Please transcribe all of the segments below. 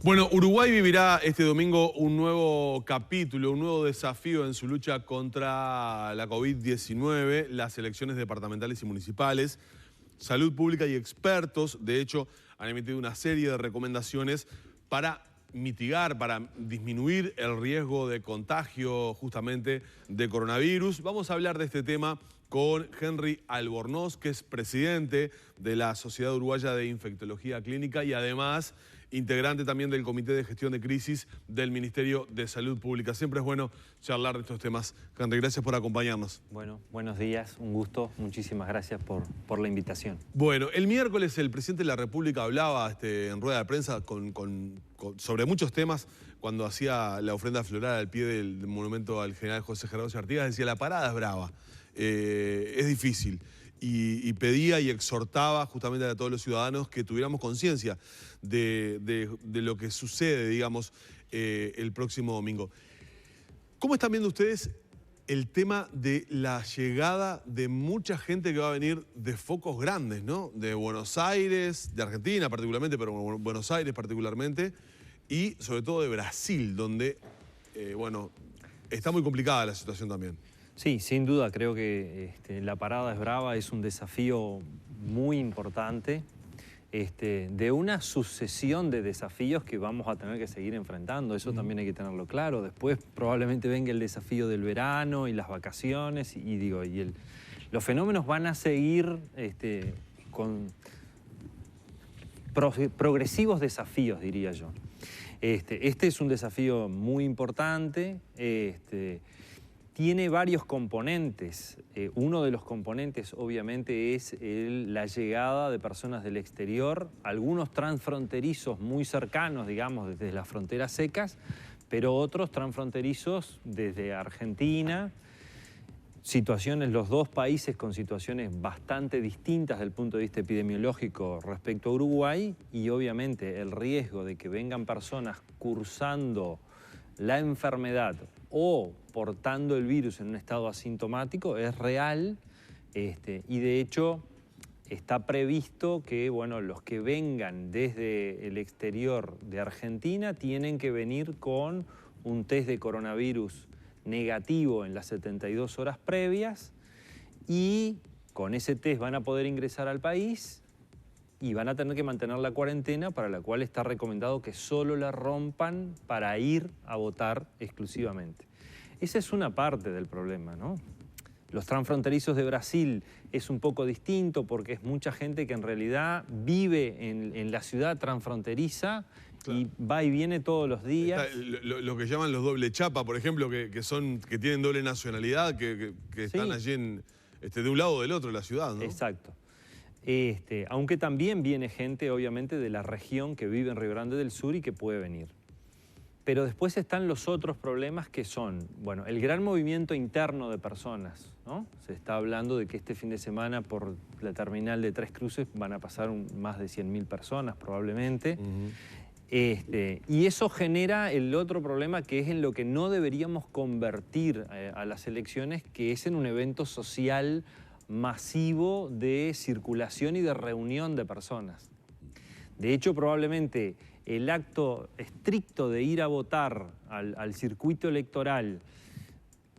Bueno, Uruguay vivirá este domingo un nuevo capítulo, un nuevo desafío en su lucha contra la COVID-19, las elecciones departamentales y municipales. Salud Pública y expertos, de hecho, han emitido una serie de recomendaciones para mitigar, para disminuir el riesgo de contagio justamente de coronavirus. Vamos a hablar de este tema con Henry Albornoz, que es presidente de la Sociedad Uruguaya de Infectología Clínica y además integrante también del Comité de Gestión de Crisis del Ministerio de Salud Pública. Siempre es bueno charlar de estos temas. Henry, gracias por acompañarnos. Bueno, buenos días, un gusto. Muchísimas gracias por la invitación. Bueno, el miércoles el presidente de la República hablaba en rueda de prensa sobre muchos temas cuando hacía la ofrenda floral al pie del monumento al general José Gerardo Artigas. Decía, la parada es brava, es difícil. Y pedía y exhortaba justamente a todos los ciudadanos que tuviéramos conciencia de lo que sucede, digamos, el próximo domingo. ¿Cómo están viendo ustedes el tema de la llegada de mucha gente que va a venir de focos grandes, ¿no? De Buenos Aires, de Argentina particularmente, pero Buenos Aires particularmente, y sobre todo de Brasil, donde, bueno, está muy complicada la situación también. Sí, sin duda, creo que la parada es brava, es un desafío muy importante, de una sucesión de desafíos que vamos a tener que seguir enfrentando. Eso también hay que tenerlo claro. Después probablemente venga el desafío del verano y las vacaciones, los fenómenos van a seguir con progresivos desafíos, diría yo. Este es un desafío muy importante. Tiene varios componentes. Uno de los componentes, obviamente, es la llegada de personas del exterior, algunos transfronterizos muy cercanos, digamos, desde las fronteras secas, pero otros transfronterizos desde Argentina. Los dos países con situaciones bastante distintas desde el punto de vista epidemiológico respecto a Uruguay, y obviamente el riesgo de que vengan personas cursando la enfermedad o portando el virus en un estado asintomático es real, y de hecho está previsto que, bueno, los que vengan desde el exterior de Argentina tienen que venir con un test de coronavirus negativo en las 72 horas previas, y con ese test van a poder ingresar al país y van a tener que mantener la cuarentena, para la cual está recomendado que solo la rompan para ir a votar exclusivamente. Esa es una parte del problema, ¿no? Los transfronterizos de Brasil es un poco distinto porque es mucha gente que en realidad vive en la ciudad transfronteriza, claro, y va y viene todos los días. Lo que llaman los doble chapa, por ejemplo, que tienen doble nacionalidad, que están allí de un lado o del otro de la ciudad, ¿no? Exacto. Aunque también viene gente, obviamente, de la región que vive en Río Grande del Sur y que puede venir. Pero después están los otros problemas, que son, bueno, el gran movimiento interno de personas, ¿no? Se está hablando de que este fin de semana por la terminal de Tres Cruces van a pasar más de 100.000 personas probablemente. Y eso genera el otro problema, que es en lo que no deberíamos convertir a las elecciones, que es en un evento social masivo de circulación y de reunión de personas. De hecho, probablemente el acto estricto de ir a votar al circuito electoral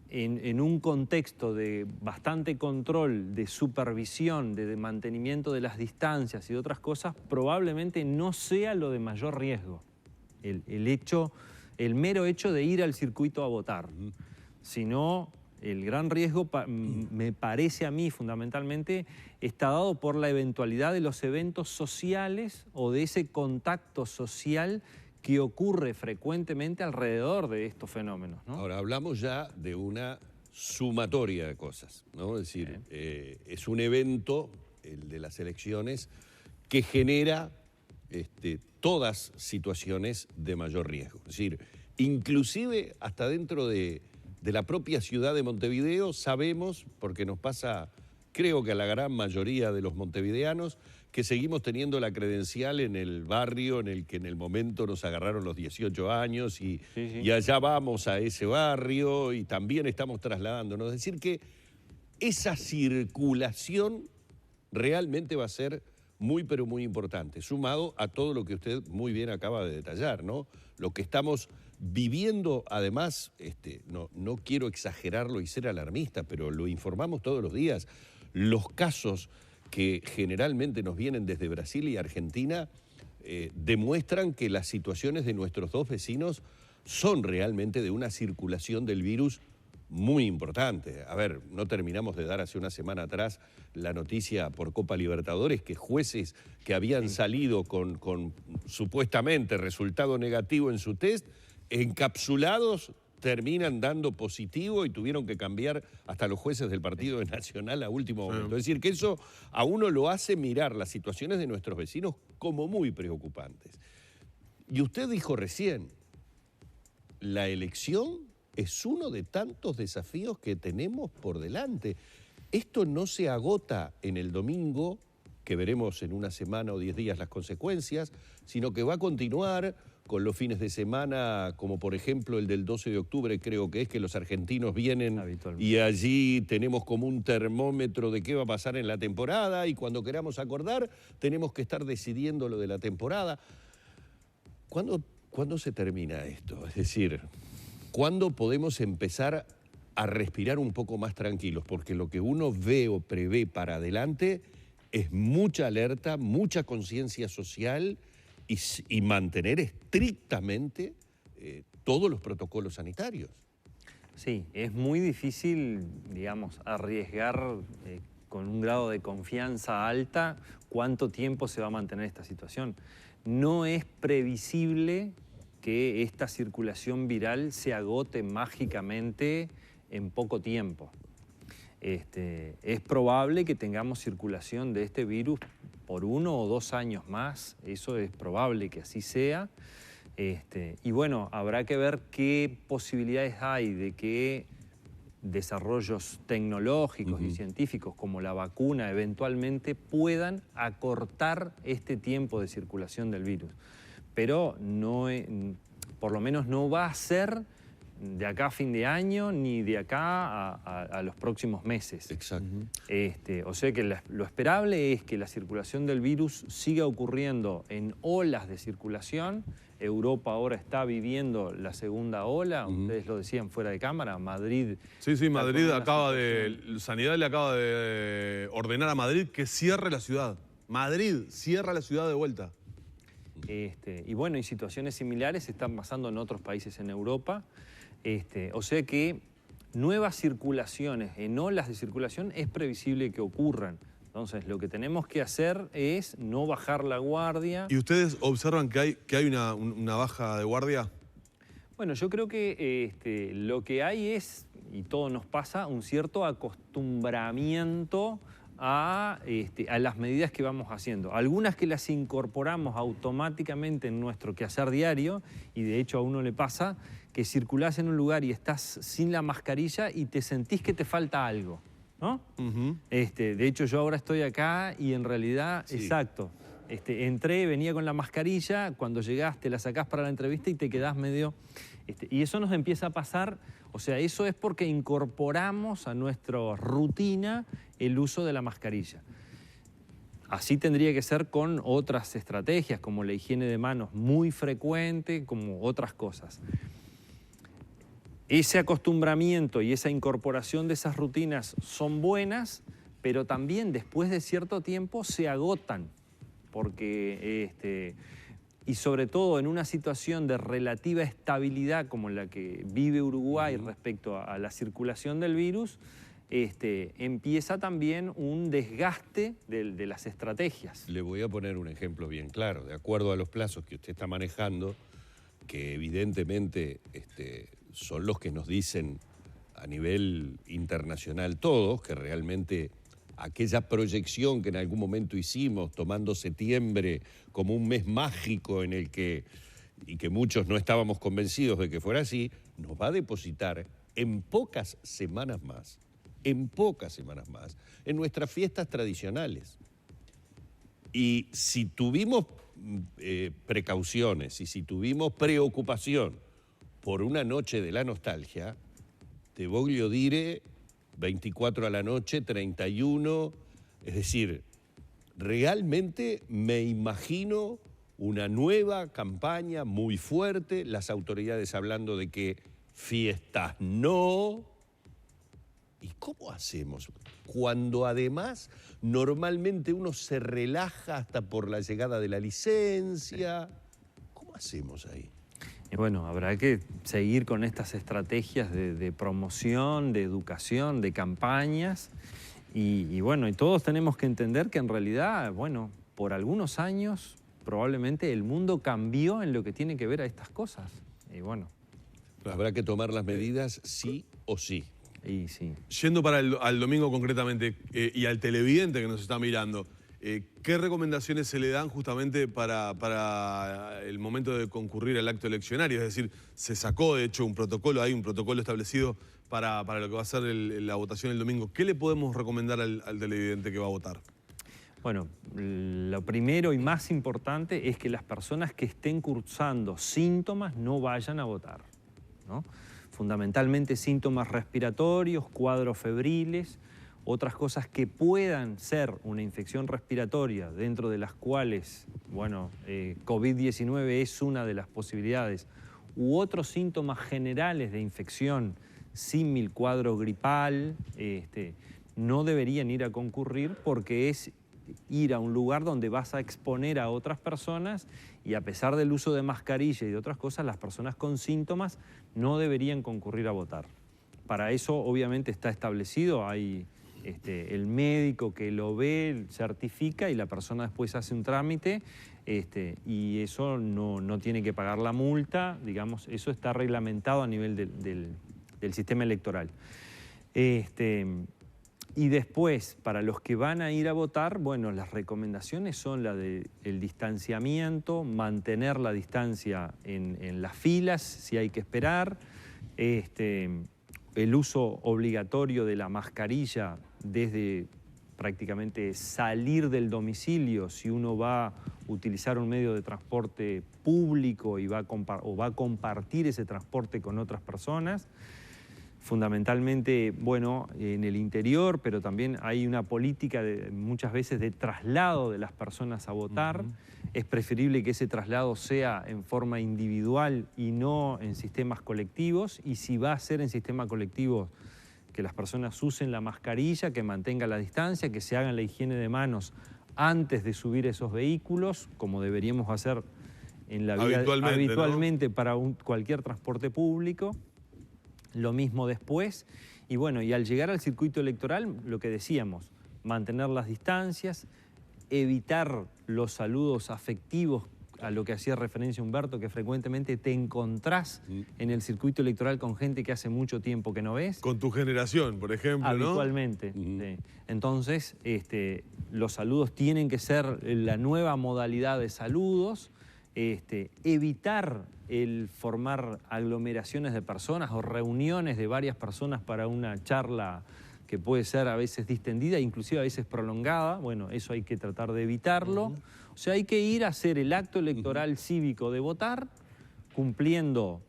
en un contexto de bastante control, de supervisión, de mantenimiento de las distancias y de otras cosas, probablemente no sea lo de mayor riesgo. El mero hecho de ir al circuito a votar, sino el gran riesgo, me parece a mí fundamentalmente, está dado por la eventualidad de los eventos sociales o de ese contacto social que ocurre frecuentemente alrededor de estos fenómenos, ¿no? Ahora, hablamos ya de una sumatoria de cosas, ¿no? Es decir, es un evento, el de las elecciones, que genera todas situaciones de mayor riesgo. Es decir, inclusive hasta dentro de la propia ciudad de Montevideo sabemos, porque nos pasa, creo que a la gran mayoría de los montevideanos, que seguimos teniendo la credencial en el barrio en el que en el momento nos agarraron los 18 años y allá vamos a ese barrio y también estamos trasladándonos. Es decir que esa circulación realmente va a ser muy pero muy importante, sumado a todo lo que usted muy bien acaba de detallar, ¿no? Lo que estamos viviendo, además, no quiero exagerarlo y ser alarmista, pero lo informamos todos los días, los casos que generalmente nos vienen desde Brasil y Argentina demuestran que las situaciones de nuestros dos vecinos son realmente de una circulación del virus muy importante. A ver, no terminamos de dar hace una semana atrás la noticia por Copa Libertadores que jueces que habían salido con supuestamente resultado negativo en su test, encapsulados, terminan dando positivo y tuvieron que cambiar hasta los jueces del partido de Nacional a último momento. Es decir, que eso a uno lo hace mirar las situaciones de nuestros vecinos como muy preocupantes. Y usted dijo recién, la elección es uno de tantos desafíos que tenemos por delante. Esto no se agota en el domingo, que veremos en una semana o 10 días las consecuencias, sino que va a continuar con los fines de semana, como por ejemplo el del 12 de octubre, creo que es que los argentinos vienen y allí tenemos como un termómetro de qué va a pasar en la temporada y cuando queramos acordar tenemos que estar decidiendo lo de la temporada. ¿Cuándo se termina esto? Es decir, ¿cuándo podemos empezar a respirar un poco más tranquilos? Porque lo que uno ve o prevé para adelante es mucha alerta, mucha conciencia social y mantener estrictamente todos los protocolos sanitarios. Sí, es muy difícil, digamos, arriesgar con un grado de confianza alta cuánto tiempo se va a mantener esta situación. No es previsible que esta circulación viral se agote mágicamente en poco tiempo. Es probable que tengamos circulación de este virus por 1 o 2 años más, eso es probable que así sea. Y bueno, habrá que ver qué posibilidades hay de que desarrollos tecnológicos y científicos como la vacuna eventualmente puedan acortar este tiempo de circulación del virus. Pero no, por lo menos no va a ser de acá a fin de año ni de acá a los próximos meses. Exacto. O sea que lo esperable es que la circulación del virus siga ocurriendo en olas de circulación. Europa ahora está viviendo la segunda ola, ustedes lo decían fuera de cámara, Madrid... Sí, Madrid Sanidad le acaba de ordenar a Madrid que cierre la ciudad. Madrid cierra la ciudad de vuelta. Y bueno, y situaciones similares están pasando en otros países en Europa. O sea que nuevas circulaciones, en olas de circulación, es previsible que ocurran. Entonces, lo que tenemos que hacer es no bajar la guardia. ¿Y ustedes observan que hay una baja de guardia? Bueno, yo creo que lo que hay es, y todo nos pasa, un cierto acostumbramiento a las medidas que vamos haciendo. Algunas que las incorporamos automáticamente en nuestro quehacer diario, y de hecho a uno le pasa que circulás en un lugar y estás sin la mascarilla y te sentís que te falta algo, ¿no? De hecho, yo ahora estoy acá y en realidad, exacto, entré, venía con la mascarilla, cuando llegaste la sacás para la entrevista y te quedás medio... y eso nos empieza a pasar, o sea, eso es porque incorporamos a nuestra rutina el uso de la mascarilla. Así tendría que ser con otras estrategias, como la higiene de manos muy frecuente, como otras cosas. Ese acostumbramiento y esa incorporación de esas rutinas son buenas, pero también después de cierto tiempo se agotan, porque, y sobre todo en una situación de relativa estabilidad como la que vive Uruguay respecto a la circulación del virus, empieza también un desgaste de las estrategias. Le voy a poner un ejemplo bien claro. De acuerdo a los plazos que usted está manejando, que evidentemente son los que nos dicen a nivel internacional todos, que realmente aquella proyección que en algún momento hicimos, tomando septiembre como un mes mágico en el que, y que muchos no estábamos convencidos de que fuera así, nos va a depositar en pocas semanas más, en nuestras fiestas tradicionales. Y si tuvimos precauciones y si tuvimos preocupación por una noche de la nostalgia, te voglio dire 24 a la noche, 31, es decir, realmente me imagino una nueva campaña muy fuerte, las autoridades hablando de que fiestas no. ¿Y cómo hacemos? Cuando además normalmente uno se relaja hasta por la llegada de la licencia. ¿Cómo hacemos ahí? Y bueno, habrá que seguir con estas estrategias de promoción, de educación, de campañas. Y bueno, y todos tenemos que entender que en realidad, bueno, por algunos años probablemente el mundo cambió en lo que tiene que ver a estas cosas. Y bueno. Habrá que tomar las medidas sí o sí. Y sí. Yendo para al domingo concretamente y al televidente que nos está mirando, ¿qué recomendaciones se le dan justamente para el momento de concurrir al acto eleccionario? Es decir, se sacó de hecho un protocolo, hay un protocolo establecido para lo que va a ser la votación el domingo. ¿Qué le podemos recomendar al televidente que va a votar? Bueno, lo primero y más importante es que las personas que estén cursando síntomas no vayan a votar, ¿no? Fundamentalmente síntomas respiratorios, cuadros febriles, otras cosas que puedan ser una infección respiratoria, dentro de las cuales, bueno, COVID-19 es una de las posibilidades, u otros síntomas generales de infección, símil cuadro gripal, no deberían ir a concurrir porque es ir a un lugar donde vas a exponer a otras personas y a pesar del uso de mascarilla y de otras cosas, las personas con síntomas no deberían concurrir a votar. Para eso obviamente está establecido, hay el médico que lo ve, certifica y la persona después hace un trámite y eso no tiene que pagar la multa, digamos, eso está reglamentado a nivel del sistema electoral. Y después, para los que van a ir a votar, bueno, las recomendaciones son la del distanciamiento, mantener la distancia en las filas, si hay que esperar, el uso obligatorio de la mascarilla desde prácticamente salir del domicilio, si uno va a utilizar un medio de transporte público y va a compartir ese transporte con otras personas. Fundamentalmente, bueno, en el interior, pero también hay una política muchas veces de traslado de las personas a votar. Es preferible que ese traslado sea en forma individual y no en sistemas colectivos. Y si va a ser en sistema colectivo, que las personas usen la mascarilla, que mantengan la distancia, que se hagan la higiene de manos antes de subir esos vehículos, como deberíamos hacer en la vida habitualmente, ¿no? Para cualquier transporte público. Lo mismo después, y bueno, y al llegar al circuito electoral, lo que decíamos, mantener las distancias, evitar los saludos afectivos, a lo que hacía referencia Humberto, que frecuentemente te encontrás en el circuito electoral con gente que hace mucho tiempo que no ves. Con tu generación, por ejemplo, habitualmente, ¿no? Sí. Entonces, los saludos tienen que ser la nueva modalidad de saludos, evitar el formar aglomeraciones de personas o reuniones de varias personas para una charla que puede ser a veces distendida, inclusive a veces prolongada. Bueno, eso hay que tratar de evitarlo. O sea, hay que ir a hacer el acto electoral cívico de votar, cumpliendo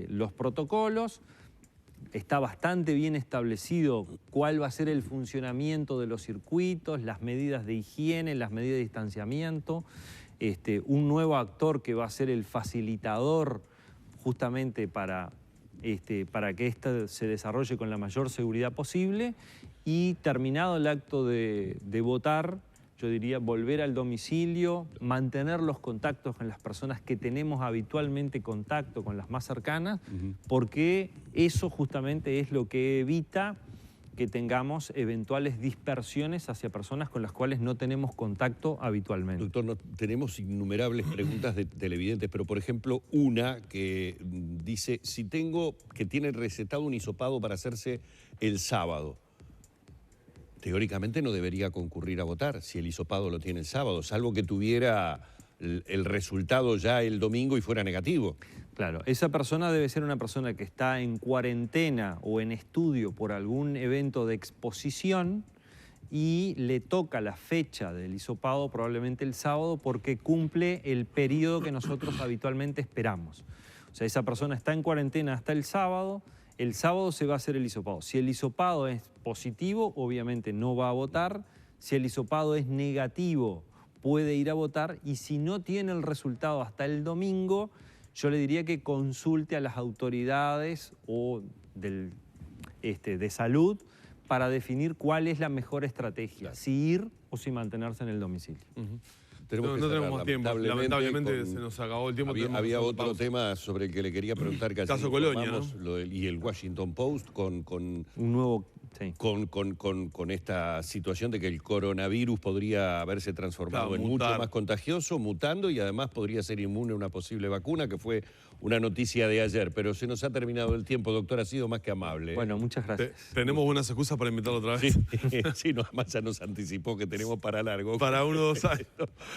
los protocolos. Está bastante bien establecido cuál va a ser el funcionamiento de los circuitos, las medidas de higiene, las medidas de distanciamiento. Un nuevo actor que va a ser el facilitador justamente para que esto se desarrolle con la mayor seguridad posible y terminado el acto de votar, yo diría volver al domicilio, mantener los contactos con las personas que tenemos habitualmente contacto, con las más cercanas, porque eso justamente es lo que evita que tengamos eventuales dispersiones hacia personas con las cuales no tenemos contacto habitualmente. Doctor, tenemos innumerables preguntas de televidentes, pero por ejemplo una que dice, si tengo que tiene recetado un hisopado para hacerse el sábado, teóricamente no debería concurrir a votar si el hisopado lo tiene el sábado, salvo que tuviera el resultado ya el domingo y fuera negativo. Claro, esa persona debe ser una persona que está en cuarentena o en estudio por algún evento de exposición y le toca la fecha del hisopado probablemente el sábado porque cumple el periodo que nosotros habitualmente esperamos. O sea, esa persona está en cuarentena hasta el sábado se va a hacer el hisopado. Si el hisopado es positivo, obviamente no va a votar. Si el hisopado es negativo, puede ir a votar, y si no tiene el resultado hasta el domingo, yo le diría que consulte a las autoridades o de salud para definir cuál es la mejor estrategia, Claro. si ir o si mantenerse en el domicilio. No tenemos más tiempo. Lamentablemente se nos acabó el tiempo. Había otro tema sobre el que le quería preguntar. Que Caso ayer Colonia, informamos, ¿no? y el Washington Post con Un nuevo... Sí. con esta situación de que el coronavirus podría haberse transformado Claro, en mutar. mucho más contagioso, mutando, y además podría ser inmune a una posible vacuna, que fue una noticia de ayer. Pero se nos ha terminado el tiempo, doctor, ha sido más que amable. Bueno, muchas gracias. Tenemos buenas excusas para invitarlo otra vez. Sí, no, además ya nos anticipó que tenemos para largo. Para 1 o 2 años.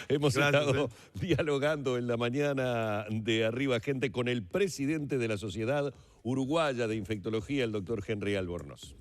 Hemos Gracias, estado dialogando en la mañana de Arriba Gente con el presidente de la Sociedad Uruguaya de Infectología, el doctor Henry Albornoz.